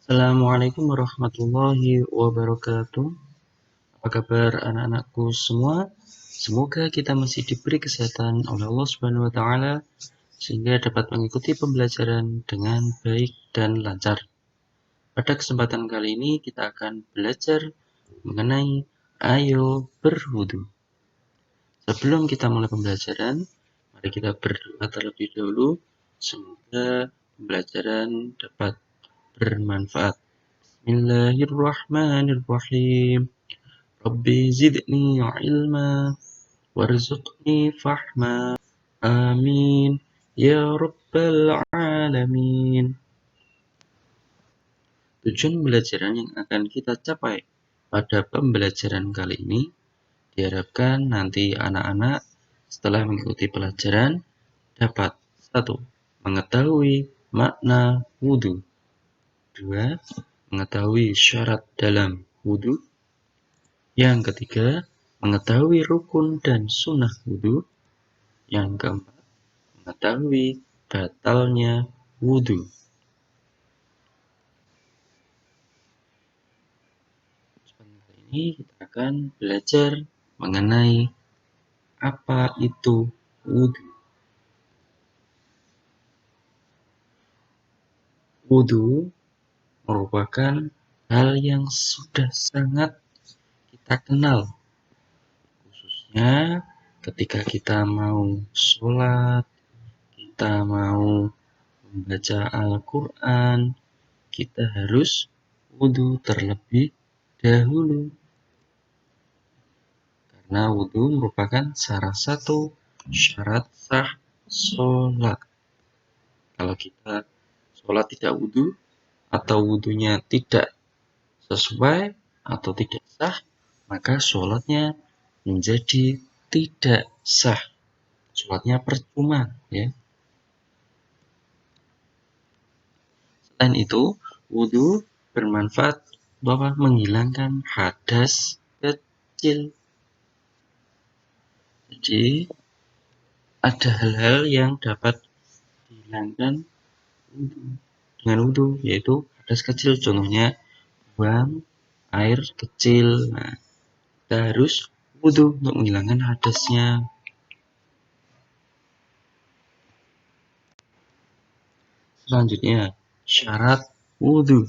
Assalamualaikum warahmatullahi wabarakatuh. Apa kabar anak-anakku semua? Semoga kita masih diberi kesehatan oleh Allah Subhanahu wa taala sehingga dapat mengikuti pembelajaran dengan baik dan lancar. Pada kesempatan kali ini kita akan belajar mengenai ayo berwudu. Sebelum kita mulai pembelajaran, mari kita berdoa terlebih dahulu. Semoga pembelajaran dapat bermanfaat. Bismillahirrahmanirrahim. Rabbi zidni ilma warzuqni fahma. Amin. Ya Rabbal Alamin. Tujuan pembelajaran yang akan kita capai pada pembelajaran kali ini diharapkan nanti anak-anak setelah mengikuti pelajaran dapat 1. Mengetahui makna wudhu. 2. Mengetahui syarat dalam wudhu. Yang ketiga, mengetahui rukun dan sunnah wudhu. Yang keempat, mengetahui batalnya wudhu. Sebentar ini kita akan belajar mengenai apa itu wudhu. Wudhu merupakan hal yang sudah sangat kita kenal, khususnya ketika kita mau sholat, kita mau membaca Al-Quran, kita harus wudhu terlebih dahulu. Karena wudhu merupakan salah satu syarat sah sholat. Kalau kita sholat tidak wudhu, atau wudhunya tidak sesuai atau tidak sah, maka sholatnya menjadi tidak sah. Sholatnya percuma, ya. Selain itu, wudhu bermanfaat bahwa menghilangkan hadas kecil. Jadi, ada hal-hal yang dapat dihilangkan dengan wudhu, yaitu hadas kecil. Contohnya, buang air kecil. Nah, kita harus wudhu untuk menghilangkan hadasnya. Selanjutnya, syarat wudhu.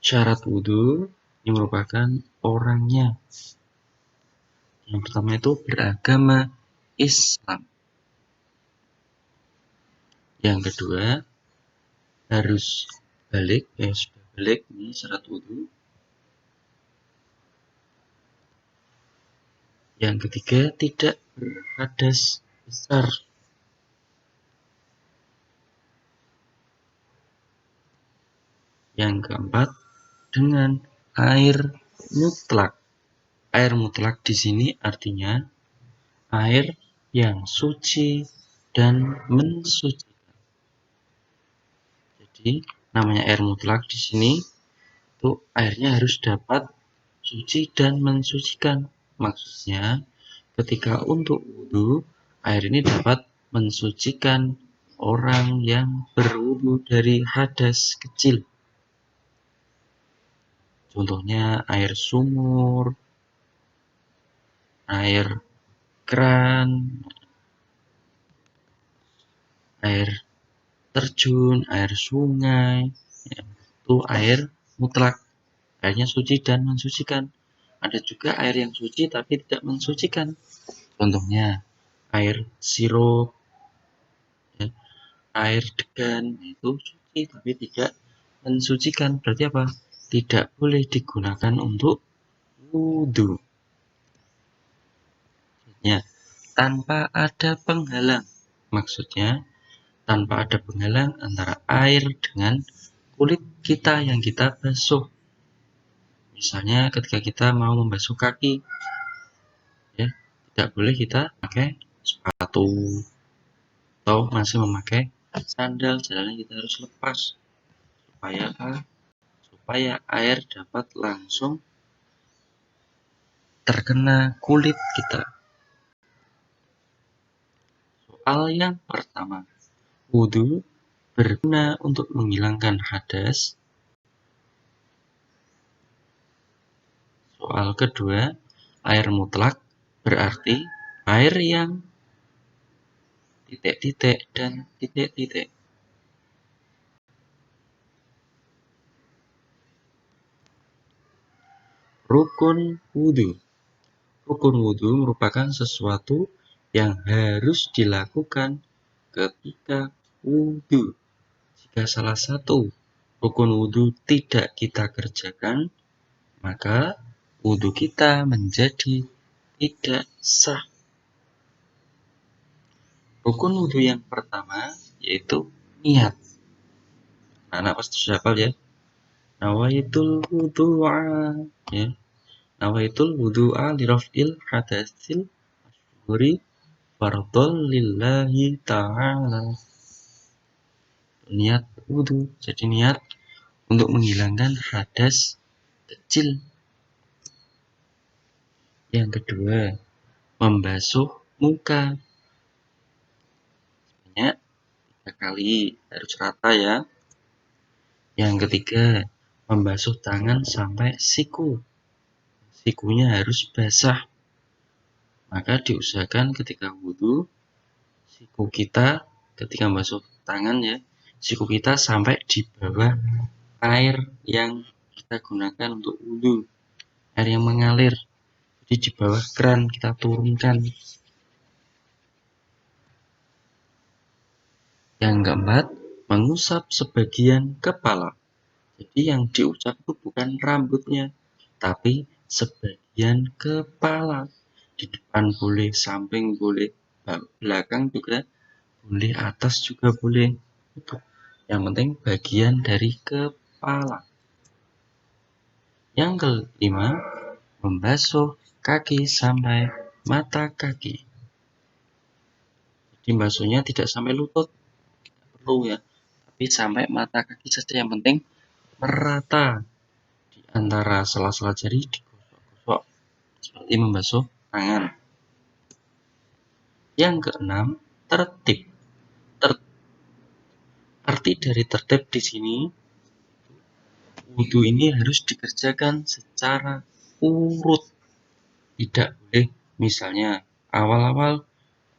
Syarat wudhu yang merupakan orangnya. Yang pertama itu beragama Islam. Yang kedua, harus balik, sudah balik, ini syarat wudhu. Yang ketiga, tidak berhadas besar. Yang keempat, dengan air mutlak. Air mutlak di sini artinya air yang suci dan mensucikan. Jadi, namanya air mutlak di sini itu airnya harus dapat suci dan mensucikan. Maksudnya, ketika untuk wudhu, air ini dapat mensucikan orang yang berwudhu dari hadas kecil. Contohnya air sumur, air keran, air terjun, air sungai, ya, itu air mutlak. Airnya suci dan mensucikan. Ada juga air yang suci tapi tidak mensucikan. Contohnya air sirup, ya, air degan, itu suci tapi tidak mensucikan. Berarti apa? Tidak boleh digunakan untuk wudhu. Ya, tanpa ada penghalang. Maksudnya tanpa ada penghalang antara air dengan kulit kita yang kita basuh. Misalnya ketika kita mau membasuh kaki, ya, tidak boleh kita pakai sepatu atau masih memakai sandal. Jalannya kita harus lepas supaya supaya air dapat langsung terkena kulit kita. Soal yang pertama, Wudhu berguna untuk menghilangkan hadas. Soal kedua, air mutlak berarti air yang titik-titik dan titik-titik. Rukun wudhu. Rukun wudhu merupakan sesuatu yang harus dilakukan ketika wudhu. Jika salah satu rukun wudhu tidak kita kerjakan, maka wudhu kita menjadi tidak sah. Rukun wudhu yang pertama yaitu niat. Anak pasti sudah hafal ya. Nawaitul wudhu'a, ya. Nawaitul wudhu'a liraf'il hadatsil ashghari fardhon lillahi ta'ala. Niat wudhu, jadi niat untuk menghilangkan hadas kecil. Yang kedua, membasuh muka. Sebanyak 3 kali, harus rata ya. Yang ketiga, membasuh tangan sampai siku. Sikunya harus basah. Maka diusahakan ketika wudhu, siku kita ketika membasuh tangan ya, siku kita sampai di bawah air yang kita gunakan untuk wudhu, air yang mengalir. Jadi di bawah keran kita turunkan. Yang keempat, mengusap sebagian kepala. Jadi yang diusap itu bukan rambutnya, tapi sebagian kepala. Di depan boleh, samping boleh, belakang juga boleh, atas juga boleh. Yang penting bagian dari kepala. Yang kelima, membasuh kaki sampai mata kaki. Jadi basuhnya tidak sampai lutut, perlu ya, tapi sampai mata kaki saja. Yang penting merata di antara sela-sela jari, digosok-gosok seperti membasuh tangan. Yang keenam, tertib. Arti dari tertib di sini, wudhu ini harus dikerjakan secara urut. Tidak boleh misalnya awal-awal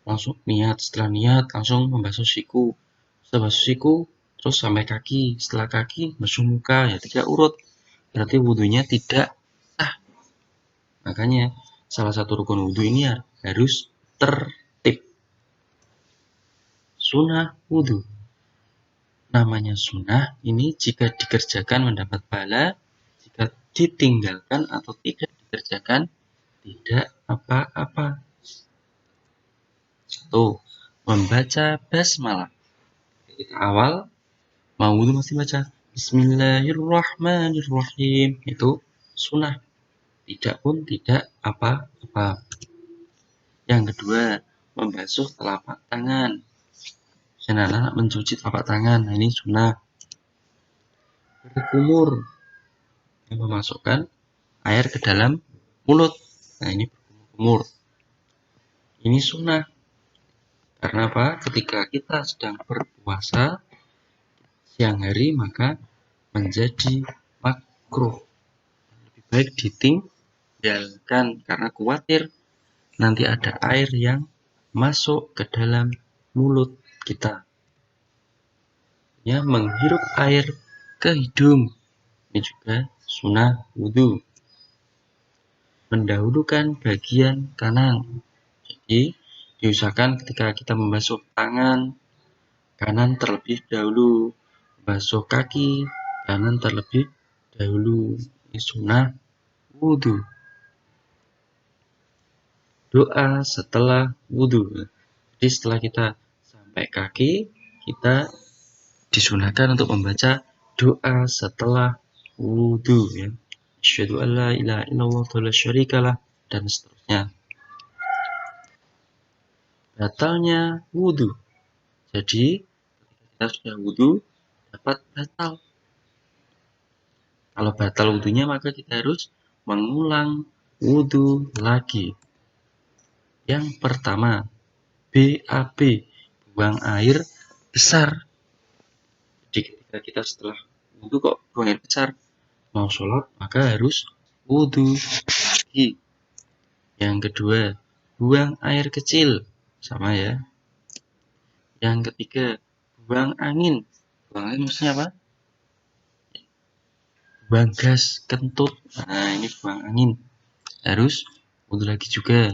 langsung niat, setelah niat langsung membasuh siku, setelah basuh siku terus sampai kaki, setelah kaki basuh muka, ya tidak urut, berarti wudhunya tidak sah. Makanya salah satu rukun wudhu ini harus tertib. Sunnah wudhu. Namanya sunnah ini jika dikerjakan mendapat pahala, jika ditinggalkan atau tidak dikerjakan tidak apa-apa. 1. Membaca basmalah. Kita awal mau wudhu mesti baca Bismillahirrahmanirrahim. Itu sunnah. Tidak pun tidak apa-apa. Yang kedua, membasuh telapak tangan. Anak-anak mencuci telapak tangan. Nah, ini sunnah. Berkumur, memasukkan air ke dalam mulut. Nah, ini berkumur. Ini sunnah. Karena apa? Ketika kita sedang berpuasa siang hari, maka menjadi makruh. Lebih baik ditinggalkan karena khawatir nanti ada air yang masuk ke dalam mulut kita. Ya, menghirup air ke hidung. Ini juga sunnah wudhu. Mendahulukan bagian kanan. Jadi diusahakan ketika kita membasuh tangan, kanan terlebih dahulu. Membasuh kaki, kanan terlebih dahulu. Ini sunnah wudhu. Doa setelah wudhu. Jadi setelah kita sampai kaki, kita disunahkan untuk membaca doa setelah wudhu ya. Asyhadu an la ilaha illallah wa la syarikalah dan seterusnya. Batalnya wudhu. Jadi kita sudah wudhu dapat batal. Kalau batal wudhunya maka kita harus mengulang wudhu lagi. Yang pertama, BAB, buang air besar. Jadi ketika kita setelah wudhu kok buang air besar, mau sholat maka harus wudhu lagi. Yang kedua, buang air kecil, sama ya. Yang ketiga, buang angin. Buang angin maksudnya apa? Buang gas kentut. Nah, ini buang angin. Harus wudhu lagi juga.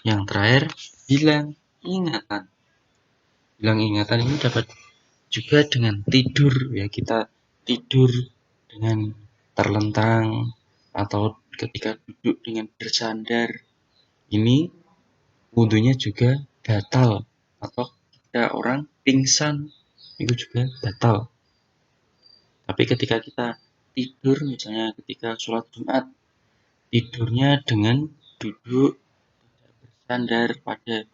Yang terakhir, hilang ingatan. Hilang ingatan ini dapat juga dengan tidur, ya, kita tidur dengan terlentang atau ketika duduk dengan bersandar. Ini wudhunya juga batal, atau ketika orang pingsan itu juga batal. Tapi ketika kita tidur, misalnya ketika sholat Jumat, tidurnya dengan duduk bersandar pada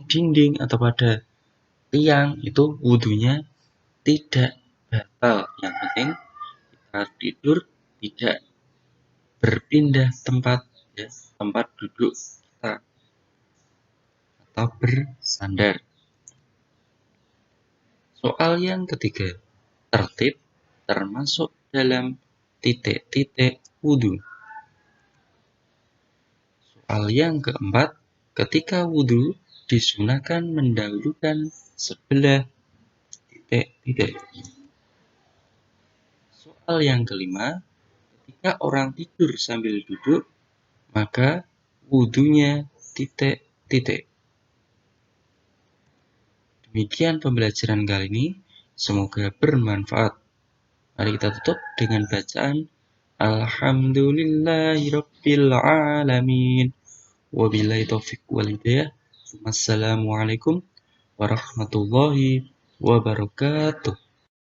dinding atau pada tiang, itu wudhunya tidak batal. Yang penting kita tidur tidak berpindah tempat, ya, tempat duduk kita atau bersandar. Soal yang ketiga, tertib termasuk dalam titik-titik wudhu. Soal yang keempat, ketika wudhu disunahkan mendahulukan sebelah titik-titik. Soal yang kelima, ketika orang tidur sambil duduk, maka wudhunya titik-titik. Demikian pembelajaran kali ini, semoga bermanfaat. Mari kita tutup dengan bacaan Alhamdulillahirabbil wabillahi taufiq wal hidayah. Wassalamualaikum warahmatullahi wabarakatuh.